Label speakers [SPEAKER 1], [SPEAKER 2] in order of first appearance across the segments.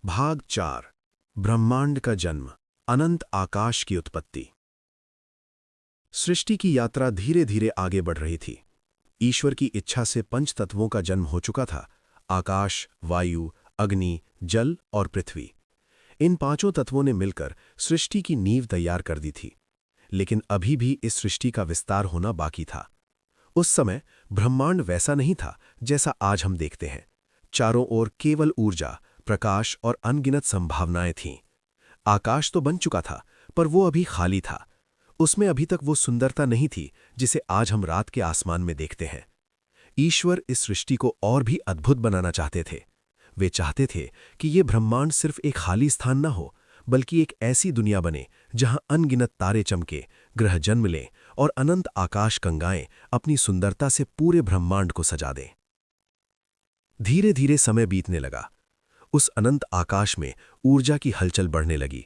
[SPEAKER 1] भाग 4 ब्रह्मांड का जन्म, अनंत आकाश की उत्पत्ति। सृष्टि की यात्रा धीरे धीरे आगे बढ़ रही थी। ईश्वर की इच्छा से पंच तत्वों का जन्म हो चुका था: आकाश, वायु, अग्नि, जल और पृथ्वी। इन पांचों तत्वों ने मिलकर सृष्टि की नींव तैयार कर दी थी। लेकिन अभी भी इस सृष्टि का विस्तार होना बाकी था। उस समय ब्रह्मांड वैसा नहीं था जैसा आज हम देखते हैं। चारों ओर केवल ऊर्जा, प्रकाश और अनगिनत संभावनाएं थीं। आकाश तो बन चुका था, पर वो अभी खाली था। उसमें अभी तक वो सुंदरता नहीं थी जिसे आज हम रात के आसमान में देखते हैं। ईश्वर इस सृष्टि को और भी अद्भुत बनाना चाहते थे। वे चाहते थे कि ये ब्रह्मांड सिर्फ एक खाली स्थान न हो, बल्कि एक ऐसी दुनिया बने जहां अनगिनत तारे चमके, ग्रह जन्म लें और अनंत आकाश गंगाएं अपनी सुंदरता से पूरे ब्रह्मांड को सजा दें। धीरे धीरे समय बीतने लगा। उस अनंत आकाश में ऊर्जा की हलचल बढ़ने लगी।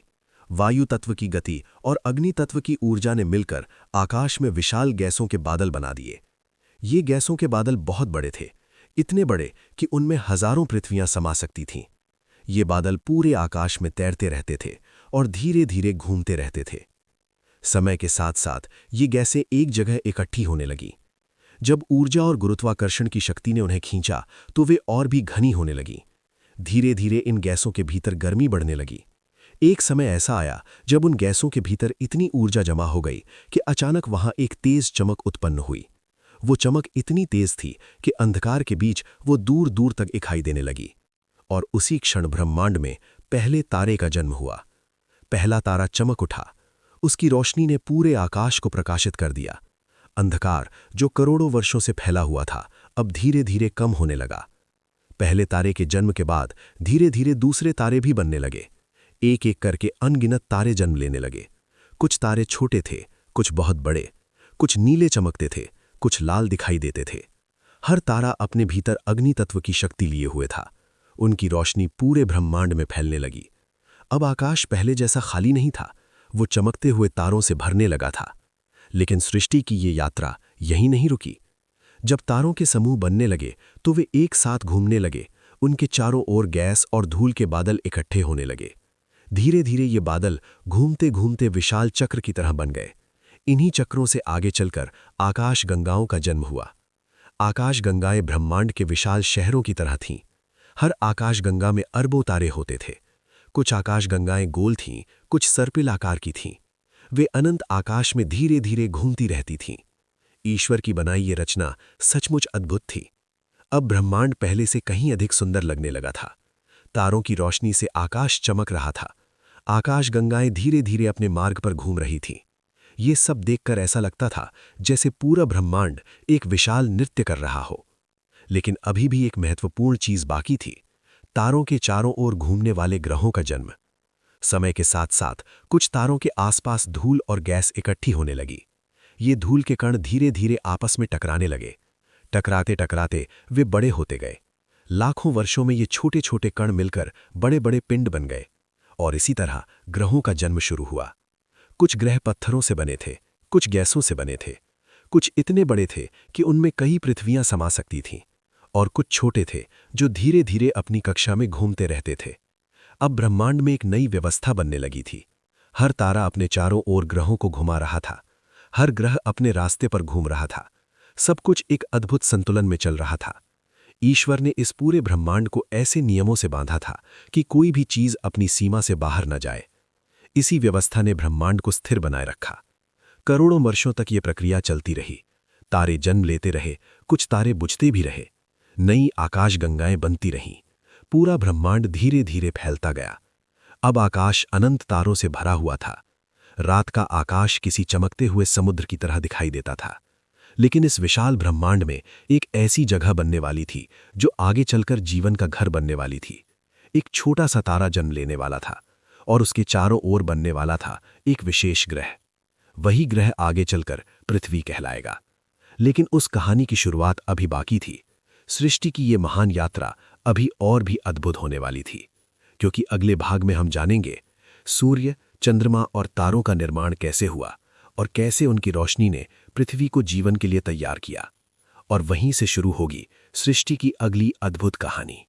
[SPEAKER 1] वायु तत्व की गति और अग्नि तत्व की ऊर्जा ने मिलकर आकाश में विशाल गैसों के बादल बना दिए। ये गैसों के बादल बहुत बड़े थे, इतने बड़े कि उनमें हजारों पृथ्वियां समा सकती थीं। ये बादल पूरे आकाश में तैरते रहते थे और धीरे धीरे घूमते रहते थे। समय के साथ साथ ये गैसें एक जगह इकट्ठी होने लगीं। जब ऊर्जा और गुरुत्वाकर्षण की शक्ति ने उन्हें खींचा तो वे और भी घनी होने लगीं। धीरे धीरे इन गैसों के भीतर गर्मी बढ़ने लगी। एक समय ऐसा आया जब उन गैसों के भीतर इतनी ऊर्जा जमा हो गई कि अचानक वहां एक तेज चमक उत्पन्न हुई। वो चमक इतनी तेज थी कि अंधकार के बीच वो दूर दूर तक दिखाई देने लगी। और उसी क्षण ब्रह्मांड में पहले तारे का जन्म हुआ। पहला तारा चमक उठा। उसकी रोशनी ने पूरे आकाश को प्रकाशित कर दिया। अंधकार जो करोड़ों वर्षों से फैला हुआ था, अब धीरे धीरे कम होने लगा। पहले तारे के जन्म के बाद धीरे धीरे दूसरे तारे भी बनने लगे। एक एक करके अनगिनत तारे जन्म लेने लगे। कुछ तारे छोटे थे, कुछ बहुत बड़े, कुछ नीले चमकते थे, कुछ लाल दिखाई देते थे। हर तारा अपने भीतर अग्नि तत्व की शक्ति लिए हुए था। उनकी रोशनी पूरे ब्रह्मांड में फैलने लगी। अब आकाश पहले जैसा खाली नहीं था, वो चमकते हुए तारों से भरने लगा था। लेकिन सृष्टि की ये यात्रा यहीं नहीं रुकी। जब तारों के समूह बनने लगे तो वे एक साथ घूमने लगे। उनके चारों ओर गैस और धूल के बादल इकट्ठे होने लगे। धीरे धीरे ये बादल घूमते घूमते विशाल चक्र की तरह बन गए। इन्हीं चक्रों से आगे चलकर आकाश गंगाओं का जन्म हुआ। आकाश गंगाएं ब्रह्मांड के विशाल शहरों की तरह थीं। हर आकाश गंगा में अरबों तारे होते थे। कुछ आकाश गंगाएं गोल थीं, कुछ सर्पिल आकार की थीं। वे अनंत आकाश में धीरे धीरे घूमती रहती थीं। ईश्वर की बनाई ये रचना सचमुच अद्भुत थी। अब ब्रह्मांड पहले से कहीं अधिक सुंदर लगने लगा था। तारों की रोशनी से आकाश चमक रहा था। आकाश गंगाएं धीरे धीरे अपने मार्ग पर घूम रही थीं। ये सब देखकर ऐसा लगता था जैसे पूरा ब्रह्मांड एक विशाल नृत्य कर रहा हो। लेकिन अभी भी एक महत्वपूर्ण चीज बाकी थी: तारों के चारों ओर घूमने वाले ग्रहों का जन्म। समय के साथ साथ कुछ तारों के आसपास धूल और गैस इकट्ठी होने लगी। ये धूल के कण धीरे धीरे आपस में टकराने लगे। टकराते टकराते वे बड़े होते गए। लाखों वर्षों में ये छोटे छोटे कण मिलकर बड़े बड़े पिंड बन गए। और इसी तरह ग्रहों का जन्म शुरू हुआ। कुछ ग्रह पत्थरों से बने थे, कुछ गैसों से बने थे, कुछ इतने बड़े थे कि उनमें कई पृथ्वियां समा सकती थीं, और कुछ छोटे थे जो धीरे धीरे अपनी कक्षा में घूमते रहते थे। अब ब्रह्मांड में एक नई व्यवस्था बनने लगी थी। हर तारा अपने चारों ओर ग्रहों को घुमा रहा था। हर ग्रह अपने रास्ते पर घूम रहा था। सब कुछ एक अद्भुत संतुलन में चल रहा था। ईश्वर ने इस पूरे ब्रह्मांड को ऐसे नियमों से बांधा था कि कोई भी चीज अपनी सीमा से बाहर न जाए। इसी व्यवस्था ने ब्रह्मांड को स्थिर बनाए रखा। करोड़ों वर्षों तक ये प्रक्रिया चलती रही। तारे जन्म लेते रहे, कुछ तारे बुझते भी रहे। नई आकाश गंगाएं बनती रहीं। पूरा ब्रह्मांड धीरे धीरे फैलता गया। अब आकाश अनंत तारों से भरा हुआ था। रात का आकाश किसी चमकते हुए समुद्र की तरह दिखाई देता था। लेकिन इस विशाल ब्रह्मांड में एक ऐसी जगह बनने वाली थी जो आगे चलकर जीवन का घर बनने वाली थी। एक छोटा सा तारा जन्म लेने वाला था, और उसके चारों ओर बनने वाला था एक विशेष ग्रह। वही ग्रह आगे चलकर पृथ्वी कहलाएगा। लेकिन उस कहानी की शुरुआत अभी बाकी थी। सृष्टि की ये महान यात्रा अभी और भी अद्भुत होने वाली थी, क्योंकि अगले भाग में हम जानेंगे सूर्य, चंद्रमा और तारों का निर्माण कैसे हुआ, और कैसे उनकी रोशनी ने पृथ्वी को जीवन के लिए तैयार किया। और वहीं से शुरू होगी सृष्टि की अगली अद्भुत कहानी।